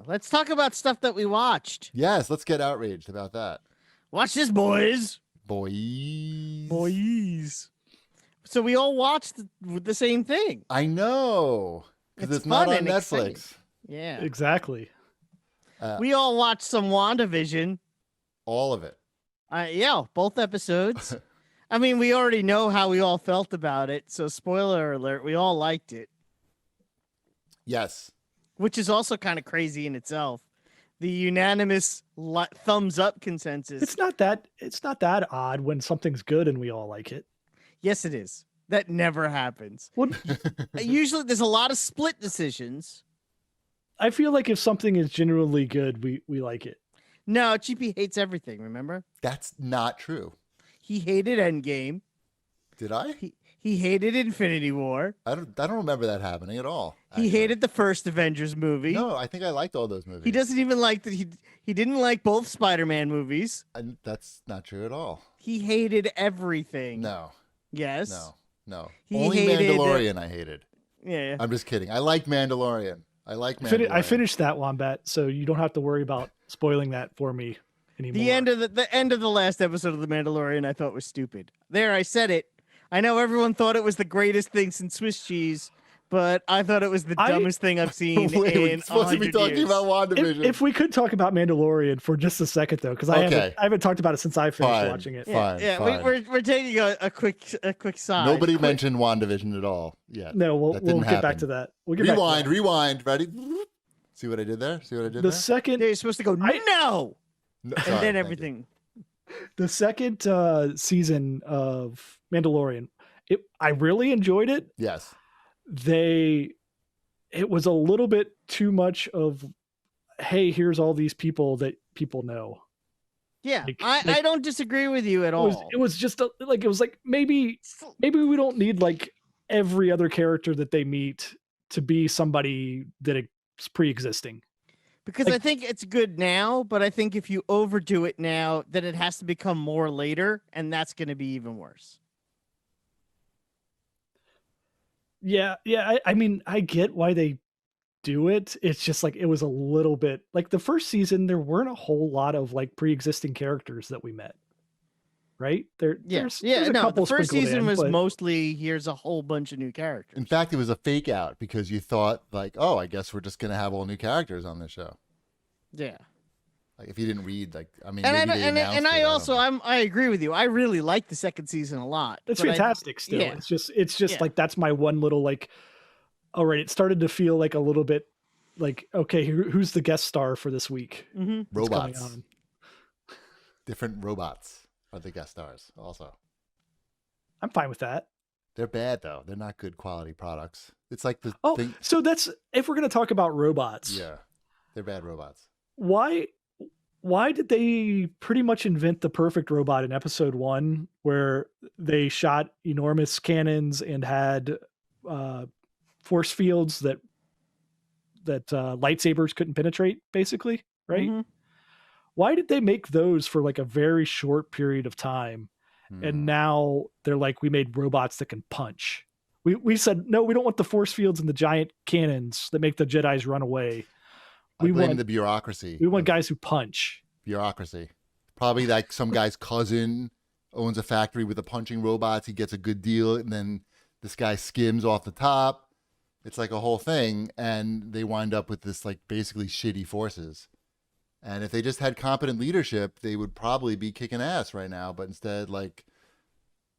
Let's talk about stuff that we watched. Yes, let's get outraged about that. Watch this, boys. Boys. So we all watched the same thing. I know. Because it's not fun on and exciting. Netflix. Yeah. Exactly. We all watched some WandaVision. All of it. Yeah, both episodes. I mean, we already know how we all felt about it. So spoiler alert, we all liked it. Yes. Which is also kind of crazy in itself. The unanimous thumbs up consensus. It's not that odd when something's good and we all like it. Yes, it is. That never happens. What? Usually there's a lot of split decisions. I feel like if something is genuinely good, we like it. No, GP hates everything, remember? That's not true. He hated Endgame. Did I? He hated Infinity War. I don't remember that happening at all. Actually. He hated the first Avengers movie. No, I think I liked all those movies. He doesn't even like that. He didn't like both Spider-Man movies. That's not true at all. He hated everything. No. Yes. No. He Only hated, Mandalorian I hated. Yeah. I'm just kidding. I like Mandalorian. I finished that, Wombat, so you don't have to worry about spoiling that for me anymore. The end of the last episode of The Mandalorian I thought was stupid. There, I said it. I know everyone thought it was the greatest thing since Swiss cheese, but I thought it was the dumbest thing I've seen in supposed to be talking years. about WandaVision. If we could talk about Mandalorian for just a second, though, because I haven't talked about it since I finished watching it. Fine. We're taking a quick side. Nobody mentioned WandaVision at all yet. No, we'll get back to that. We'll get rewind. Ready? See what I did there? The second they're supposed to go no, and then everything. The second season of Mandalorian, I really enjoyed it. Yes. It was a little bit too much of, hey, here's all these people that people know. Yeah, I don't disagree with you at all. It was just maybe we don't need like every other character that they meet to be somebody that is pre-existing. Because I think it's good now, but I think if you overdo it now, then it has to become more later, and that's going to be even worse. Yeah. I mean, I get why they do it. It's just like it was a little bit like the first season. There weren't a whole lot of like pre-existing characters that we met, right? There's a couple. The first season was mostly here's a whole bunch of new characters. In fact, it was a fake out because you thought like, oh, I guess we're just gonna have all new characters on this show. Yeah. Like if you didn't read, like I mean, I agree with you. I really like the second season a lot. It's fantastic. Still, yeah. It's just like that's my one little like. All right, it started to feel like a little bit like okay, who's the guest star for this week? Mm-hmm. Robots. Different robots are the guest stars. Also, I'm fine with that. They're bad though. They're not good quality products. It's like the thing. So that's if we're gonna talk about robots. Yeah, they're bad robots. Why did they pretty much invent the perfect robot in episode 1 where they shot enormous cannons and had force fields that lightsabers couldn't penetrate, basically, right? Mm-hmm. Why did they make those for like a very short period of time? And now they're like, we made robots that can punch. We said, no, we don't want the force fields and the giant cannons that make the Jedis run away. We blame the bureaucracy. We want guys who punch. Bureaucracy. Probably like some guy's cousin owns a factory with the punching robots. He gets a good deal, and then this guy skims off the top. It's like a whole thing, and they wind up with this like basically shitty forces. And if they just had competent leadership, they would probably be kicking ass right now. But instead, like,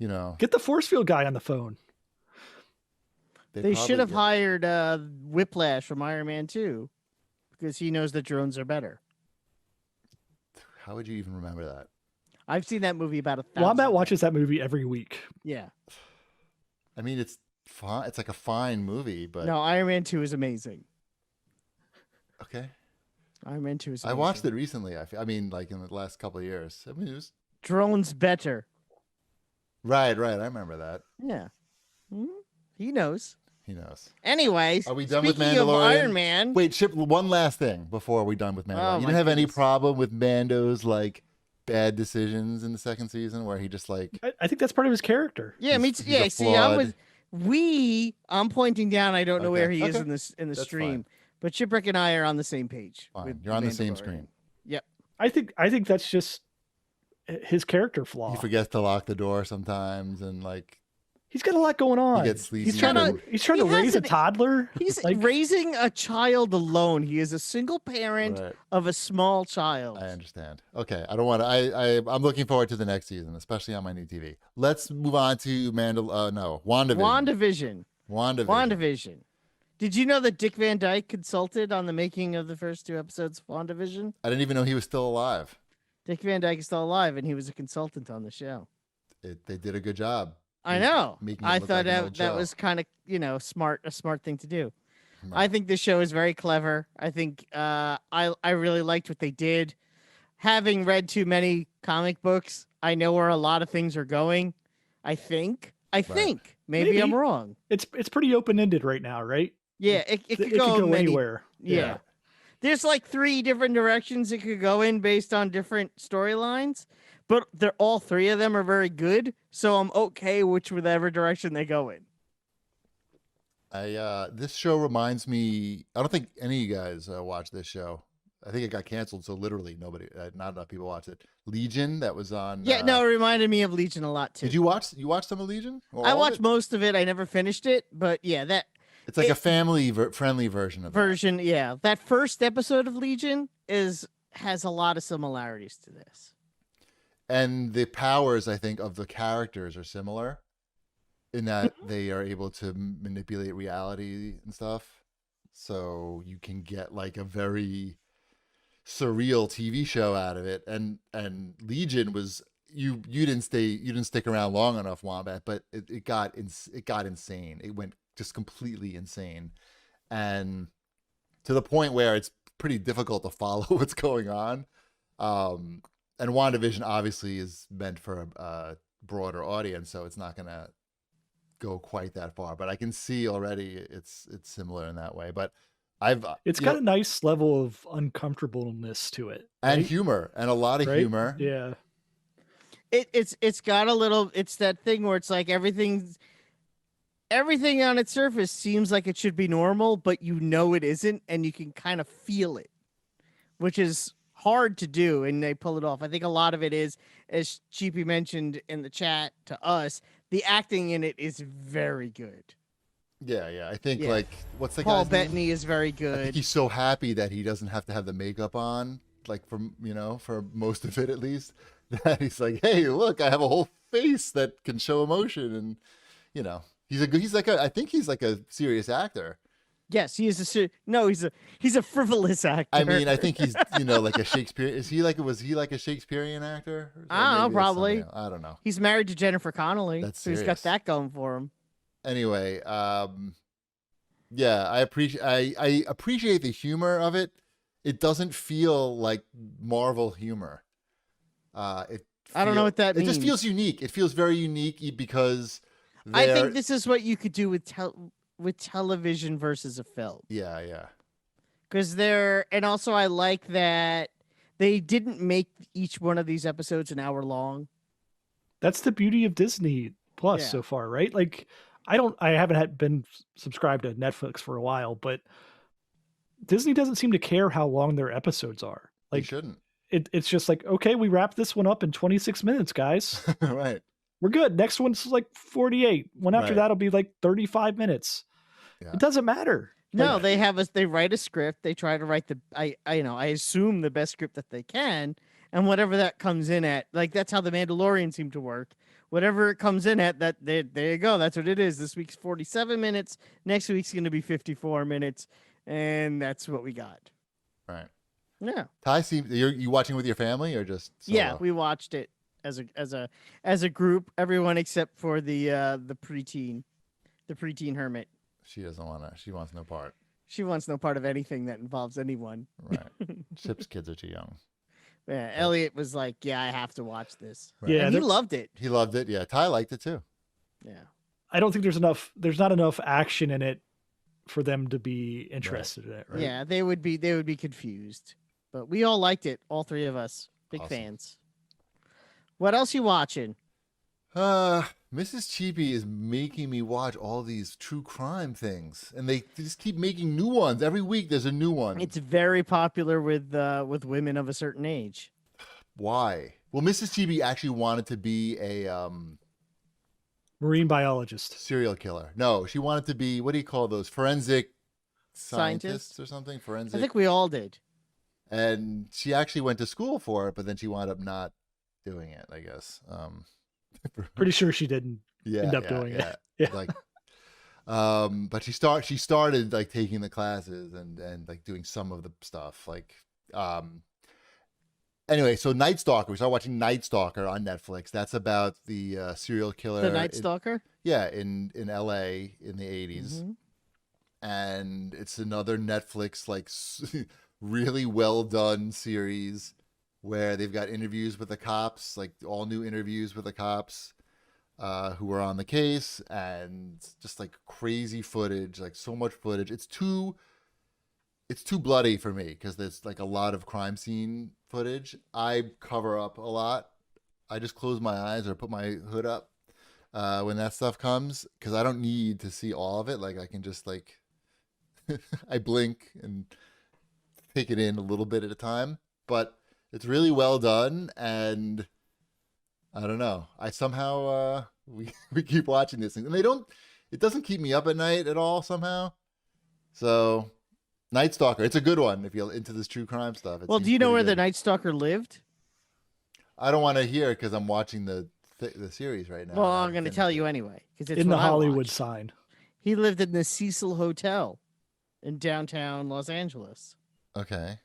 you know, get the force field guy on the phone. They should have hired Whiplash from Iron Man 2. Because he knows that drones are better. How would you even remember that? I've seen that movie about 1,000 Wombat watches that movie every week. Yeah. I mean, it's fine. It's like a fine movie, but no, Iron Man 2 is amazing. Okay. Iron Man 2 is amazing. I watched it recently. I mean, like in the last couple of years. I mean, it was drones better. Right. I remember that. Yeah. He knows. He knows. Anyways, are we done with Mandalorian? Of Iron Man. Wait, Chip, one last thing before we're done with Mandalorian. You didn't have any problem with Mando's like bad decisions in the second season where he just like I think that's part of his character. Yeah, me too. Yeah, see, I'm pointing down. I don't know where he is in the stream. But Shipwreck and I are on the same page. Fine. with You're on the same Mandalorian. screen. Yep. I think that's just his character flaw. He forgets to lock the door sometimes, and like He's got a lot going on. he gets sleepy. He's trying to He raise a hasn't- toddler. He's Like, raising a child alone. He is a single parent Right. of a small child. I understand. Okay, I don't want to. I'm looking forward to the next season, especially on my new TV. Let's move on to WandaVision. WandaVision. WandaVision. WandaVision. Did you know that Dick Van Dyke consulted on the making of the first 2 episodes of WandaVision? I didn't even know he was still alive. Dick Van Dyke is still alive, and he was a consultant on the show. They did a good job. I know. Making it I look thought like an old that show. was kind of a smart thing to do. Right. I think the show is very clever. I think I really liked what they did. Having read too many comic books, I know where a lot of things are going. I think. Maybe I'm wrong. it's pretty open ended right now, right? Yeah, it could go many, anywhere. Yeah. There's like 3 different directions it could go in based on different storylines, but all 3 of them are very good, so I'm okay whichever direction they go in. This show reminds me. I don't think any of you guys watched this show. I think it got canceled, so literally nobody, not enough people watched it. Legion, that was on. Yeah, no, it reminded me of Legion a lot too. Did you watch? You watched some of Legion? Or I all of watched it? most of it. I never finished it, but yeah, that It's like a family friendly version of version, yeah. That first episode of Legion has a lot of similarities to this. And the powers, I think, of the characters are similar in that they are able to manipulate reality and stuff. So you can get like a very surreal TV show out of it. And Legion was you didn't stick around long enough, Wombat, but it got insane. It went just completely insane, and to the point where it's pretty difficult to follow what's going on. And WandaVision obviously is meant for a broader audience, so it's not gonna go quite that far. But I can see already it's similar in that way. But it's got a nice level of uncomfortableness to it, and right? humor, and a lot of Right? humor. Yeah. It's got a little. It's that thing where it's like everything on its surface seems like it should be normal, but it isn't, and you can kind of feel it, which is hard to do, and they pull it off. I think a lot of it is, as Cheapy mentioned in the chat to us, the acting in it is very good. Yeah. I think Yeah. what's the Paul guy's name? Bettany is very I think good. he's so happy that he doesn't have to have the makeup on, like for most of it at least. That he's like, hey, look, I have a whole face that can show emotion, and I think he's like a serious actor. Yes, he is he's a frivolous actor. I mean, I think he's like a Shakespeare. Was he like a Shakespearean actor? Or I don't know, maybe that's probably. something else. I don't know. He's married to Jennifer Connelly, That's so he's got serious. that going for him. Anyway, yeah, I appreciate the humor of it. It doesn't feel like Marvel humor. I don't know what that It just means. feels unique. It feels very unique because I think this is what you could do with television versus a film. Yeah. Because and also I like that they didn't make each one of these episodes an hour long. That's the beauty of Disney Plus Yeah. so far, right? Like, I haven't been subscribed to Netflix for a while, but Disney doesn't seem to care how long their episodes are. They Like, shouldn't. it's just like, okay, we wrapped this one up in 26 minutes, guys. Right. We're good. Next one's like 48. One after Right. that'll be like 35 minutes. Yeah. It doesn't matter. No, Like, they write a script. They try to write I assume the best script that they can, and whatever that comes in at, like that's how the Mandalorian seemed to work. Whatever it comes in at, there you go. That's what it is. This week's 47 minutes. Next week's going to be 54 minutes, and that's what we got. Right. Yeah. Ty, you watching with your family or just solo? Yeah, we watched it as a group, everyone except for the preteen hermit. She doesn't want to. She wants no part. She wants no part of anything that involves anyone. Right. Chip's kids are too young. Yeah, Elliot was like, "Yeah, I have to watch this." Right. Yeah, and he there- loved it. He loved it. Yeah. Ty liked it too. Yeah, I don't think there's not enough action in it for them to be interested in it, right? yeah, they would be confused, but we all liked it. All 3 of us, big Awesome. fans. What else you watching? Mrs. Cheapy is making me watch all these true crime things, and they just keep making new ones every week. There's a new one. It's very popular with women of a certain age. Why? Well, Mrs. Cheapy actually wanted to be a Marine biologist. serial killer. No, she wanted to be, what do you call those? Forensic Scientist? scientists or something? I Forensic. think we all did. And she actually went to school for it, but then she wound up not doing it, I guess. Pretty sure she didn't Yeah, end up yeah, doing yeah. it. Yeah. Like, but she started like taking the classes and like doing some of the stuff. Like, anyway, so Night Stalker. We started watching Night Stalker on Netflix. That's about the serial killer. The Night Stalker? Yeah, in LA in the 80s. Mhm. And it's another Netflix like really well done series where they've got interviews with the cops, like all new interviews with the cops who were on the case, and just like crazy footage, like so much footage. It's too bloody for me because there's like a lot of crime scene footage. I cover up a lot. I just close my eyes or put my hood up when that stuff comes because I don't need to see all of it. Like I can just like I blink and take it in a little bit at a time, but it's really well done. And I don't know, I somehow we keep watching this thing and it doesn't keep me up at night at all somehow. So Night Stalker, it's a good one if you're into this true crime stuff. Well, do you know where the Night Stalker lived? I don't want to hear because I'm watching the series right now. Well, I'm going to tell you anyway. Because it's In the what I Hollywood watched. sign. He lived in the Cecil Hotel in downtown Los Angeles. Okay.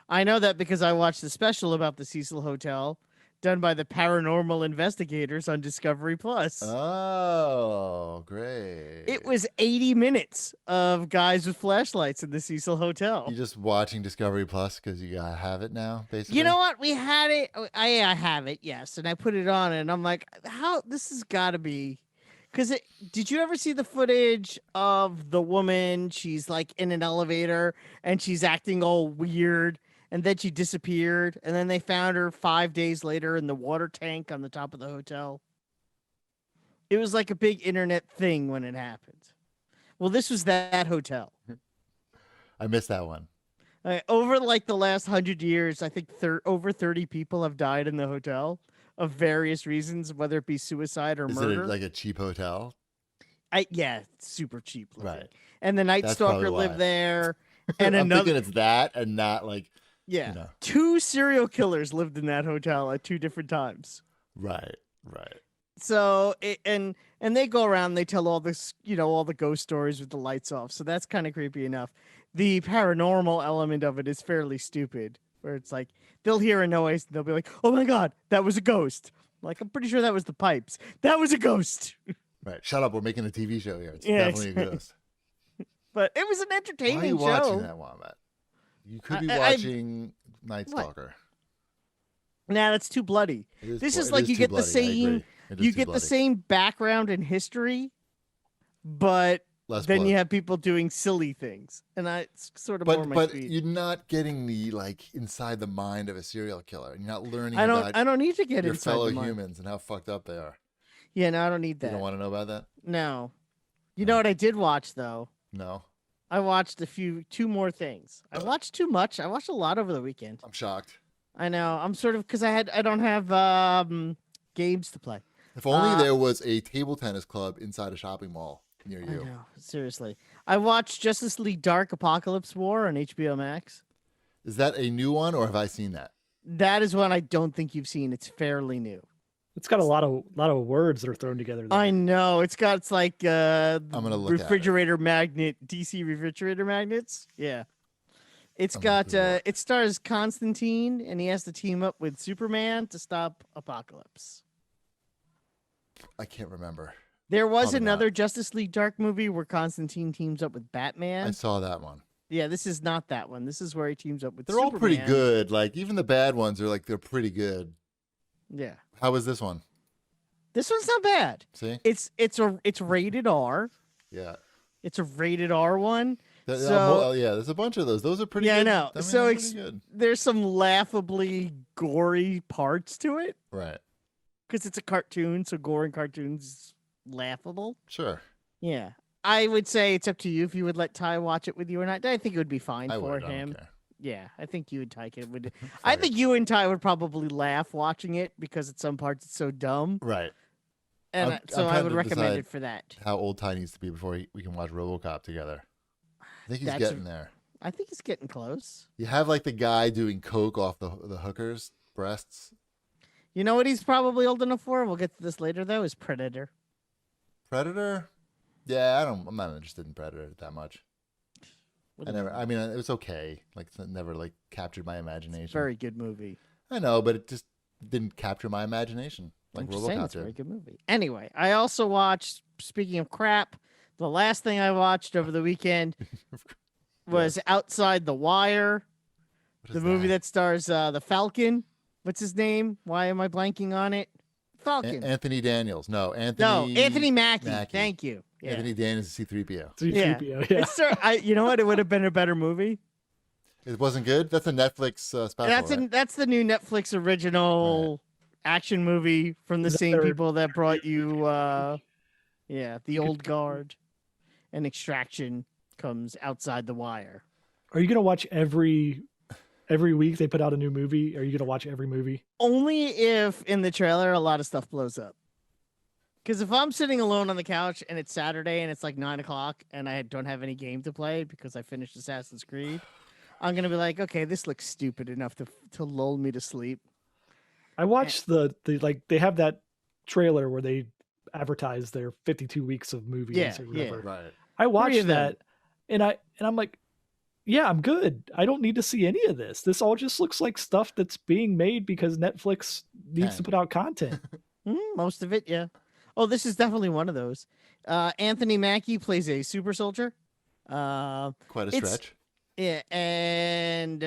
I know that because I watched the special about the Cecil Hotel done by the paranormal investigators on Discovery Plus. Oh, great. It was 80 minutes of guys with flashlights in the Cecil Hotel. You just watching Discovery Plus because you gotta have it now, basically. You know what? We had it. I have it, yes. And I put it on, and I'm like, how? This has got to be. Because did you ever see the footage of the woman? She's like in an elevator, and she's acting all weird. And then she disappeared. And then they found her 5 days later in the water tank on the top of the hotel. It was like a big internet thing when it happened. Well, this was that hotel. I missed that one. Over like the last 100 years, I think over 30 people have died in the hotel of various reasons, whether it be suicide or Is murder. it like a cheap hotel? Yeah, super cheap looking. Right. And the Night That's Stalker probably lived why. there. And I'm another, thinking it's that and not like, yeah, you know. 2 serial killers lived in that hotel at 2 different times. Right. So and they go around, they tell all this, all the ghost stories with the lights off. So that's kind of creepy enough. The paranormal element of it is fairly stupid, where it's like they'll hear a noise and they'll be like, "Oh my god, that was a ghost!" I'm pretty sure that was the pipes. That was a ghost. Right. Shut up. We're making a TV show here. It's Yeah, definitely a ghost. But it was an Why are entertaining you show. watching that, Wombat? You could be watching Night What? Stalker. Nah, that's too bloody. This is like you too get the bloody. I same agree. It is you too get the bloody. same background and history, but Less then blood. you have people doing silly things, and it's sort of more my But speed. you're not getting the like inside the mind of a serial killer, and you're not learning I about don't need to get your inside fellow the mind. humans and how fucked up they are. Yeah, no, I don't need You that. don't want to know about that? No. You know what I did watch though? No. I watched two more things. I watched too much. I watched a lot over the weekend. I'm shocked. I know. I'm sort of because I don't have games to play. If only there was a table tennis club inside a shopping mall near I you. know. Seriously. I watched Justice League Dark Apokolips War on HBO Max. Is that a new one, or have I seen that? That is one I don't think you've seen. It's fairly new. It's got a lot of words that are thrown together there. I know. It's like I'm gonna look at it. refrigerator magnet, DC refrigerator magnets. Yeah. It's I'm got looking it up. it stars Constantine, and he has to team up with Superman to stop Apokolips. I can't remember. There was Probably another not. Justice League Dark movie where Constantine teams up with Batman. I saw that one. Yeah, this is not that one. This is where he teams up with They're all pretty Superman. good. Like even the bad ones are like they're pretty good. Yeah. How was this one? This one's not bad. See? It's rated R. Yeah. It's a rated R one. Th- So- yeah, there's a bunch of those. Those are pretty Yeah, I good. know. mean, So they're ex- pretty good. There's some laughably gory parts to it Right. because it's a cartoon, so gore in cartoons is laughable. Sure. Yeah. I would say it's up to you if you would let Ty watch it with you or not. I think it would be fine I for would. I him. don't care. Yeah, I think you and Ty would. I Fine. think you and Ty would probably laugh watching it because at some parts it's so dumb, Right. and I'm so I trying would to recommend decide it for that. how old Ty needs to be before we can watch RoboCop together. I think he's That's getting there. I think it's getting close. You have like the guy doing coke off the hookers' breasts. You know what he's probably old enough for? We'll get to this later though. Is Predator. Predator? Yeah, I'm not interested in Predator that much. What I a- never. I mean, it was okay. Like, it never like captured my imagination. Very good movie. I know, but it just didn't capture my imagination like I'm just saying RoboCop it's a very did. good movie. Anyway, I also watched. Speaking of crap, the last thing I watched over the weekend was Outside the Wire, What the is movie that stars the Falcon. What's his name? Why am I blanking on it? Falcon. Anthony Daniels. No, No, Anthony Mackie. Mackie. Thank you. Yeah. Anthony Daniels is C-3PO. C-3PO, yeah. It's you know what? It would have been a better movie. It wasn't good. That's a Netflix special. Right? That's the new Netflix original action movie from the Is that same their- people that brought you The Old Guard and Extraction comes Outside the Wire. Are you gonna watch every week they put out a new movie? Are you gonna watch every movie? Only if in the trailer a lot of stuff blows up. Because if I'm sitting alone on the couch and it's Saturday and it's like 9:00 and I don't have any game to play because I finished Assassin's Creed, I'm gonna be like, okay, this looks stupid enough to lull me to sleep. I watched the like they have that trailer where they advertise their 52 weeks of movies Yeah, or yeah. whatever. Right. I of watched them. that and I'm like, yeah, I'm good. I don't need to see any of this. This all just looks like stuff that's being made because Netflix needs to Dang. put out content. Most of it, yeah. Oh, this is definitely one of those. Anthony Mackie plays a super soldier. Quite a It's- stretch. Yeah, and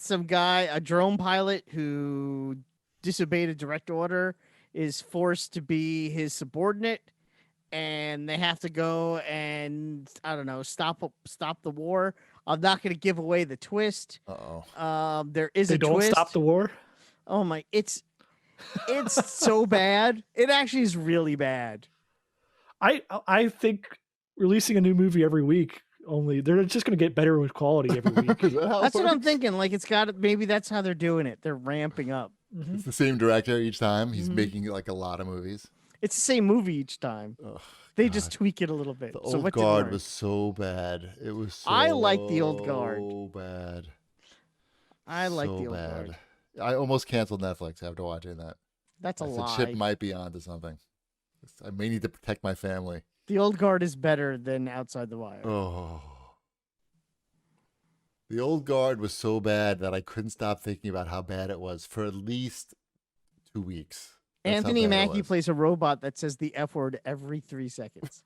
some guy, a drone pilot who disobeyed a direct order, is forced to be his subordinate, and they have to go and I don't know stop the war. I'm not going to give away the twist. Uh-oh. There is They a don't twist. stop the war. Oh my! It's so bad. It actually is really bad. I think releasing a new movie every week only they're just going to get better with quality every week. Is that how it That's what I'm works? thinking. Like it's got maybe that's how they're doing it. They're ramping up. It's the same director each time. He's Mhm. making like a lot of movies. It's the same movie each time. Ugh, They God. just tweak it a little bit. The So Old what did Guard work? was so bad. It was so I like The Old Guard. bad. I like so the old bad. guard. I almost canceled Netflix after watching that. That's a I said lie. Chip might be onto something. I may need to protect my family. The old guard is better than Outside the Wire. Oh. The Old Guard was so bad that I couldn't stop thinking about how bad it was for at least 2 weeks. That's how Anthony bad it Mackie was. plays a robot that says the F word every 3 seconds.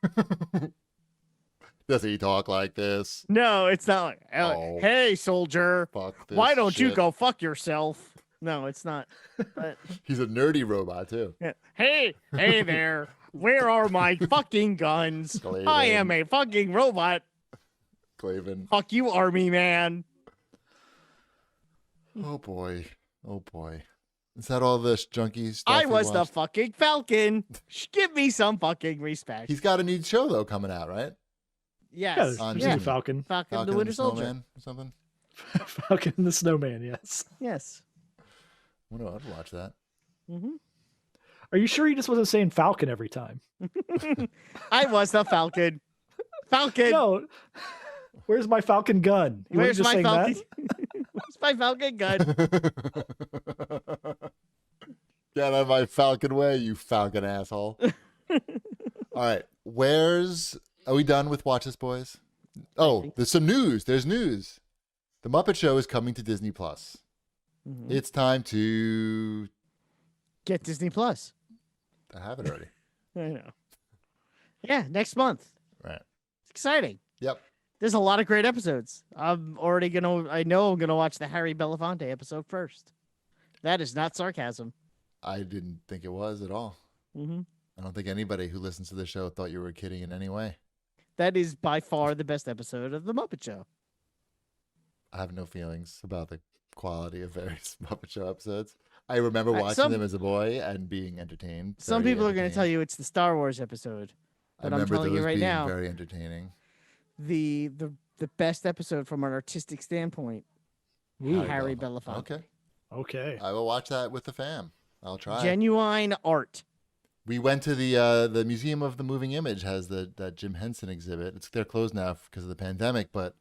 Does he talk like this? No, it's not like, Oh. hey, soldier, Fuck this why don't you shit. go fuck yourself? No, it's not. But, He's a nerdy robot too. yeah. Hey there, where are my fucking guns? I am a fucking robot. Clavin. Fuck you, army man. Oh boy. Oh boy. Is that all this junkie stuff? I we was the watched? fucking Falcon. Give me some fucking respect. He's got a new show though coming out, right? Yeah, Yes. on there's a Yeah. new Falcon. Falcon, Falcon the and Winter the Soldier. Snowman or something. Falcon the Snowman, yes. Yes. I'd watch that. hmm Are you sure he just wasn't saying Falcon every time? I was the Falcon. Falcon. No. Where's my Falcon gun? He Where's wasn't my just saying Falcon? Where's my Falcon gun? Get out of my Falcon way, you Falcon asshole. All right. Are we done with Watch This, boys? Oh, there's some news. There's news. The Muppet Show is coming to Disney Plus. Mhm. It's time to. Get Disney Plus. I have it already. I know. Yeah, next month. Right. It's exciting. Yep. There's a lot of great episodes. I know I'm gonna watch the Harry Belafonte episode first. That is not sarcasm. I didn't think it was at all. hmm I don't think anybody who listens to the show thought you were kidding in any way. That is by far the best episode of the Muppet Show. I have no feelings about the quality of various Muppet Show episodes. I remember Uh, watching some- them as a boy and being entertained. Some very people are going to tell entertained. you it's the Star Wars episode, I but I'm remember telling you those right being now, very entertaining. the best episode from an artistic standpoint, Harry Belafonte. Okay, Okay. I will watch that with the fam. I'll try. Genuine art. We went to the Museum of the Moving Image has that Jim Henson exhibit. They're closed now because of the pandemic, but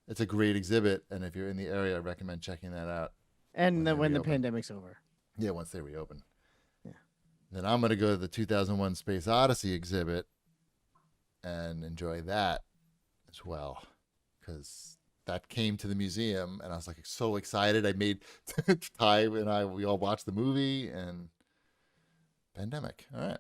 it's a great exhibit. And if you're in the area, I recommend checking that out. And When they when the reopen. pandemic's over. Yeah, once they reopen. Yeah. Then I'm gonna go to the 2001 Space Odyssey exhibit and enjoy that as well, because that came to the museum and I was like so excited. I made Ty and we all watched the movie and pandemic. All right.